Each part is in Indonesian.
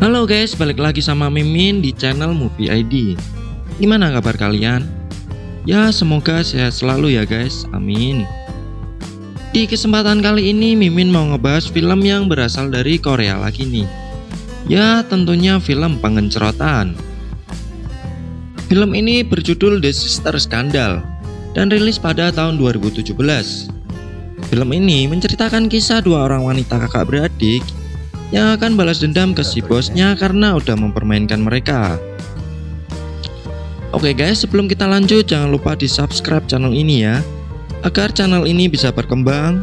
Halo guys, balik lagi sama Mimin di channel Movie ID. Gimana kabar kalian? Ya semoga sehat selalu ya guys, amin. Di kesempatan kali ini Mimin mau ngebahas film yang berasal dari Korea lagi nih. Ya tentunya film pengencerotan. Film ini berjudul The Sister Scandal dan rilis pada tahun 2017. Film ini menceritakan kisah dua orang wanita kakak beradik yang akan balas dendam ke si bosnya karena udah mempermainkan mereka. Oke guys, sebelum kita lanjut jangan lupa di subscribe channel ini ya, agar channel ini bisa berkembang.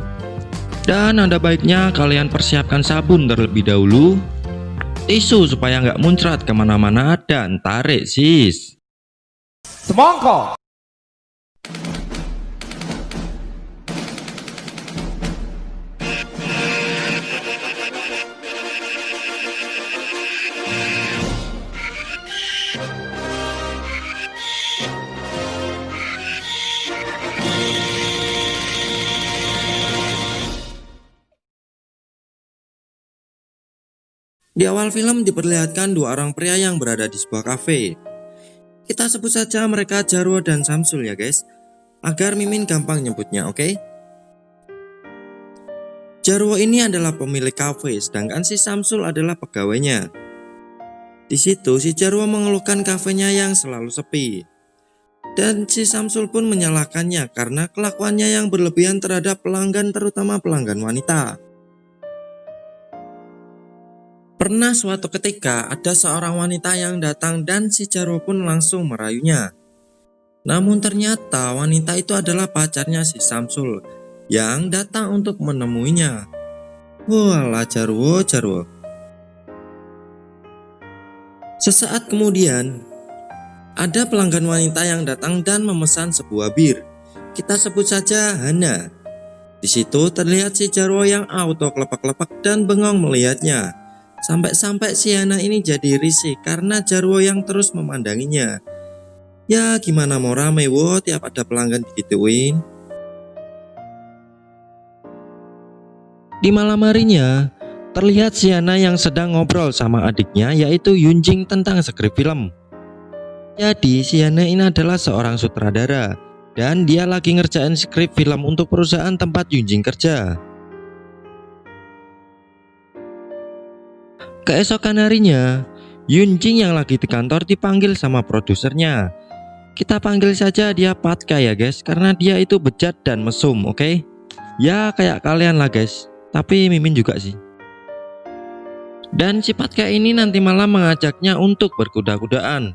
Dan ada baiknya kalian persiapkan sabun terlebih dahulu, tisu supaya nggak muncrat kemana-mana, dan tarik sis. Semangka. Di awal film diperlihatkan dua orang pria yang berada di sebuah kafe. Kita sebut saja mereka Jarwo dan Samsul ya guys, agar Mimin gampang nyebutnya, oke? Jarwo ini adalah pemilik kafe, sedangkan si Samsul adalah pegawainya. Di situ si Jarwo mengeluhkan kafenya yang selalu sepi. Dan si Samsul pun menyalahkannya karena kelakuannya yang berlebihan terhadap pelanggan, terutama pelanggan wanita. Pernah suatu ketika ada seorang wanita yang datang dan si Jarwo pun langsung merayunya. Namun ternyata wanita itu adalah pacarnya si Samsul yang datang untuk menemuinya. Walah Jarwo. Sesaat kemudian ada pelanggan wanita yang datang dan memesan sebuah bir. Kita sebut saja Hana. Di situ terlihat si Jarwo yang auto kelepak-kelepak dan bengong melihatnya. Sampai-sampai si Hana ini jadi risih karena Jarwo yang terus memandanginya. Ya gimana mau rame wo, tiap ada pelanggan digituin. Di malam harinya terlihat si Hana yang sedang ngobrol sama adiknya yaitu Yunjing tentang skrip film. Jadi si Hana ini adalah seorang sutradara dan dia lagi ngerjain skrip film untuk perusahaan tempat Yunjing kerja. Keesokan harinya, Yunjing yang lagi di kantor dipanggil sama produsernya. Kita panggil saja dia Patka ya guys, karena dia itu bejat dan mesum, oke? Ya kayak kalian lah guys, tapi Mimin juga sih. Dan si Patka ini nanti malam mengajaknya untuk berkuda-kudaan.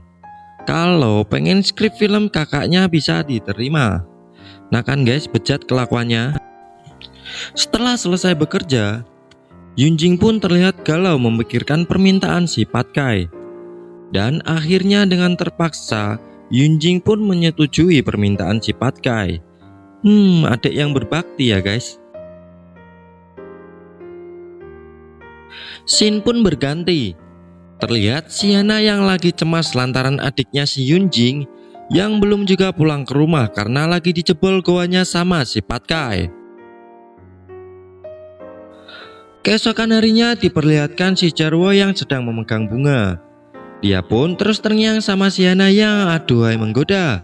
Kalau pengen skrip film kakaknya bisa diterima. Nah kan guys, bejat kelakuannya. Setelah selesai bekerja, Yunjing pun terlihat galau memikirkan permintaan si Patkai. Dan akhirnya dengan terpaksa Yunjing pun menyetujui permintaan si Patkai. Adik yang berbakti ya guys. Scene pun berganti. Terlihat si Hana yang lagi cemas lantaran adiknya si Yunjing yang belum juga pulang ke rumah karena lagi dijebol goanya sama si Patkai. Keesokan harinya diperlihatkan si Jarwo yang sedang memegang bunga. Dia pun terus terngiang sama si Hana yang aduhai menggoda.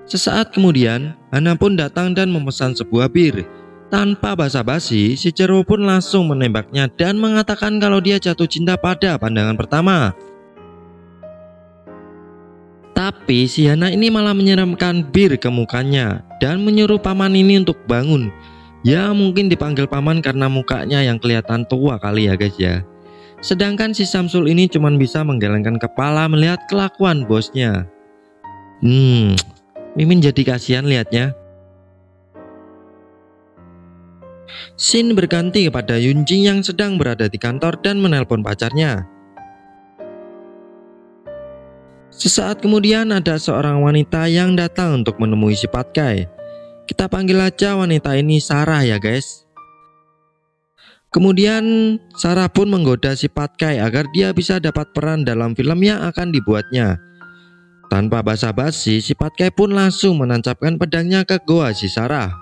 Sesaat kemudian Hana pun datang dan memesan sebuah bir. Tanpa basa-basi si Jarwo pun langsung menembaknya dan mengatakan kalau dia jatuh cinta pada pandangan pertama. Tapi si Hana ini malah menyiramkan bir ke mukanya dan menyuruh paman ini untuk bangun. Ya mungkin dipanggil paman karena mukanya yang kelihatan tua kali ya guys ya. Sedangkan si Samsul ini cuma bisa menggelengkan kepala melihat kelakuan bosnya. Mimin jadi kasihan lihatnya. Scene berganti kepada Yunjing yang sedang berada di kantor dan menelpon pacarnya. Sesaat kemudian ada seorang wanita yang datang untuk menemui si Patkai. Kita panggil aja wanita ini Sarah ya guys. Kemudian Sarah pun menggoda si Patkai agar dia bisa dapat peran dalam film yang akan dibuatnya. Tanpa basa-basi si Patkai pun langsung menancapkan pedangnya ke goa si Sarah.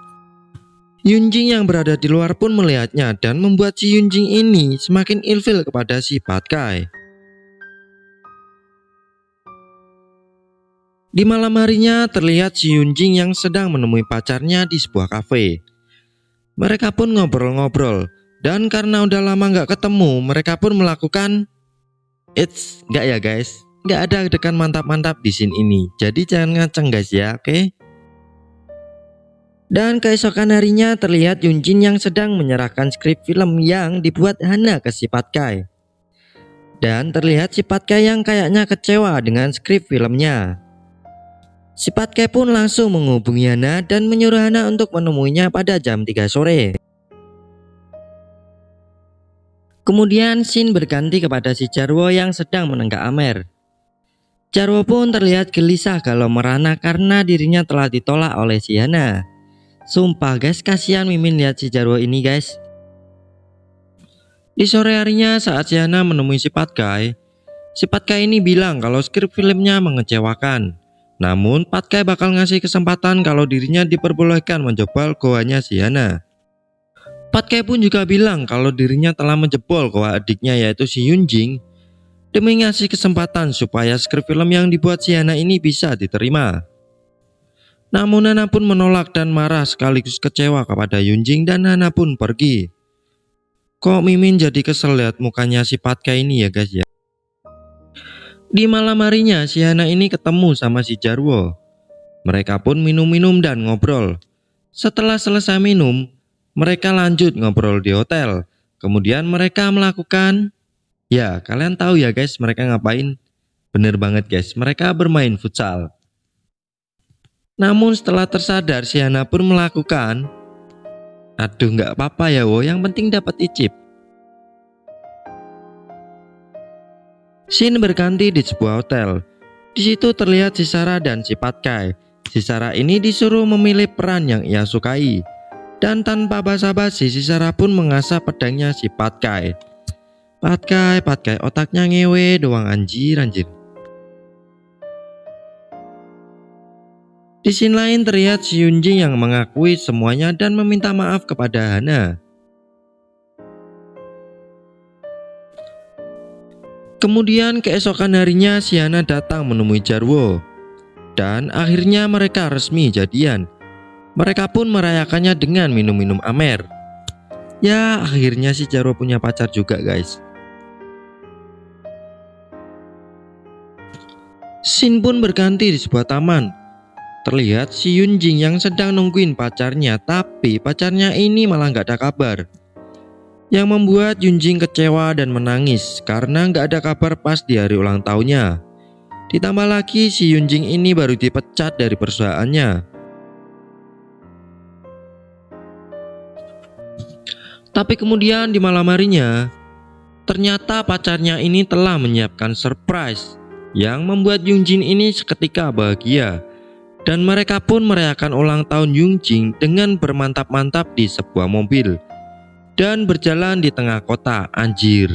Yunjing yang berada di luar pun melihatnya dan membuat si Yunjing ini semakin ilfil kepada si Patkai. Di malam harinya terlihat si Yunjing yang sedang menemui pacarnya di sebuah kafe. Mereka pun ngobrol-ngobrol, dan karena udah lama nggak ketemu, mereka pun melakukan nggak ya guys, nggak ada adegan mantap-mantap di scene ini, jadi jangan ngaceng guys ya, oke? Dan keesokan harinya terlihat Yunjin yang sedang menyerahkan skrip film yang dibuat Hana ke si Patkai. Dan terlihat si Patkai yang kayaknya kecewa dengan skrip filmnya. Si Patkai pun langsung menghubungi Hana dan menyuruh Hana untuk menemuinya pada jam 3 sore. Kemudian scene berganti kepada si Jarwo yang sedang menenggak Amer. Jarwo pun terlihat gelisah kalau merana karena dirinya telah ditolak oleh si Hana. Sumpah guys, kasihan Mimin lihat si Jarwo ini guys. Di sore harinya saat si Hana menemui si Patkai ini bilang kalau skrip filmnya mengecewakan. Namun Patkai bakal ngasih kesempatan kalau dirinya diperbolehkan menjebol goanya si Hana. Patkai pun juga bilang kalau dirinya telah menjebol goa adiknya yaitu si Yunjing demi ngasih kesempatan supaya skrip film yang dibuat si Hana ini bisa diterima. Namun Hana pun menolak dan marah sekaligus kecewa kepada Yunjing dan Hana pun pergi. Kok Mimin jadi kesel lihat mukanya si Patkai ini ya guys ya. Di malam harinya si Hana ini ketemu sama si Jarwo. Mereka pun minum-minum dan ngobrol. Setelah selesai minum, mereka lanjut ngobrol di hotel. Kemudian mereka melakukan, ya kalian tahu ya guys mereka ngapain? Bener banget guys, mereka bermain futsal. Namun setelah tersadar si Hana pun melakukan, aduh nggak apa-apa ya wo, yang penting dapat icip. Scene berganti di sebuah hotel. Di situ terlihat si Sarah dan si Patkai. Si Sarah ini disuruh memilih peran yang ia sukai. Dan tanpa basa-basi si Sarah pun mengasah pedangnya si Patkai. Patkai otaknya ngewe doang anjir. Di scene lain terlihat si Yunjing yang mengakui semuanya dan meminta maaf kepada Hana. Kemudian keesokan harinya si Hana datang menemui Jarwo. Dan akhirnya mereka resmi jadian. Mereka pun merayakannya dengan minum-minum Amer. Ya akhirnya si Jarwo punya pacar juga guys. Scene pun berganti di sebuah taman. Terlihat si Yunjing yang sedang nungguin pacarnya, tapi pacarnya ini malah gak ada kabar. Yang membuat Yunjing kecewa dan menangis karena gak ada kabar pas di hari ulang tahunnya. Ditambah lagi si Yunjing ini baru dipecat dari perusahaannya. Tapi kemudian di malam harinya, ternyata pacarnya ini telah menyiapkan surprise yang membuat Yunjing ini seketika bahagia. Dan mereka pun merayakan ulang tahun Yunjing dengan bermantap-mantap di sebuah mobil dan berjalan di tengah kota, anjir.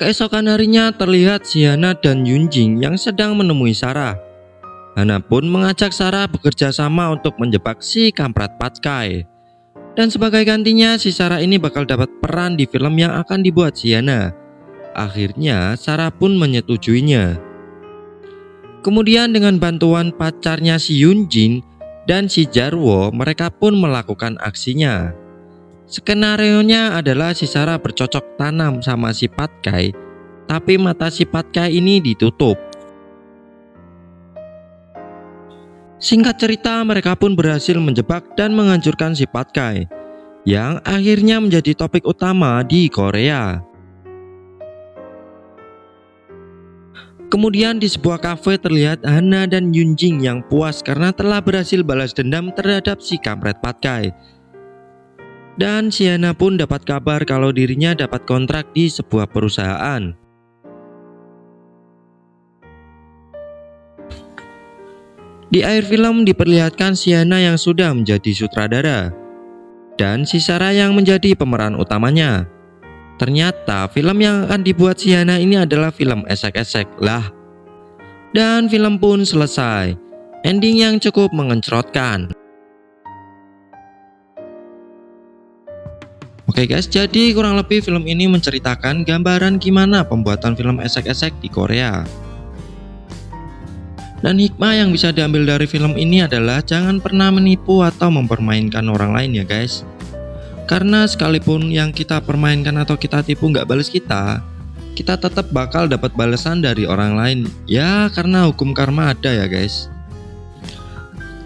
Keesokan harinya terlihat si Hana dan Yunjing yang sedang menemui Sarah. Hana pun mengajak Sarah bekerja sama untuk menjebak si kampret Patkai. Dan sebagai gantinya si Sarah ini bakal dapat peran di film yang akan dibuat si Hana. Akhirnya Sarah pun menyetujuinya. Kemudian dengan bantuan pacarnya si Yunjing dan si Jarwo, mereka pun melakukan aksinya. Skenarionya adalah si Sarah bercocok tanam sama si Patkai, tapi mata si Patkai ini ditutup. Singkat cerita, mereka pun berhasil menjebak dan menghancurkan si Patkai, yang akhirnya menjadi topik utama di Korea. Kemudian di sebuah kafe terlihat Hana dan Yunjing yang puas karena telah berhasil balas dendam terhadap si kampret Patkai. Dan si Hana pun dapat kabar kalau dirinya dapat kontrak di sebuah perusahaan. Di akhir film diperlihatkan si Hana yang sudah menjadi sutradara dan si Sarah yang menjadi pemeran utamanya. Ternyata film yang akan dibuat si Hana ini adalah film esek-esek lah. Dan film pun selesai. Ending yang cukup mengencrotkan. Oke guys, jadi kurang lebih film ini menceritakan gambaran gimana pembuatan film esek-esek di Korea. Dan hikmah yang bisa diambil dari film ini adalah jangan pernah menipu atau mempermainkan orang lain ya guys. Karena sekalipun yang kita permainkan atau kita tipu nggak balas kita tetap bakal dapat balasan dari orang lain. Ya karena hukum karma ada ya guys.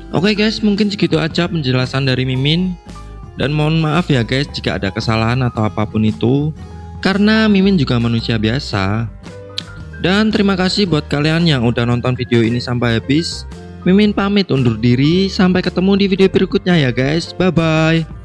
Oke guys, mungkin segitu aja penjelasan dari Mimin. Dan mohon maaf ya guys jika ada kesalahan atau apapun itu, karena Mimin juga manusia biasa. Dan terima kasih buat kalian yang udah nonton video ini sampai habis. Mimin pamit undur diri, sampai ketemu di video berikutnya ya guys. Bye bye.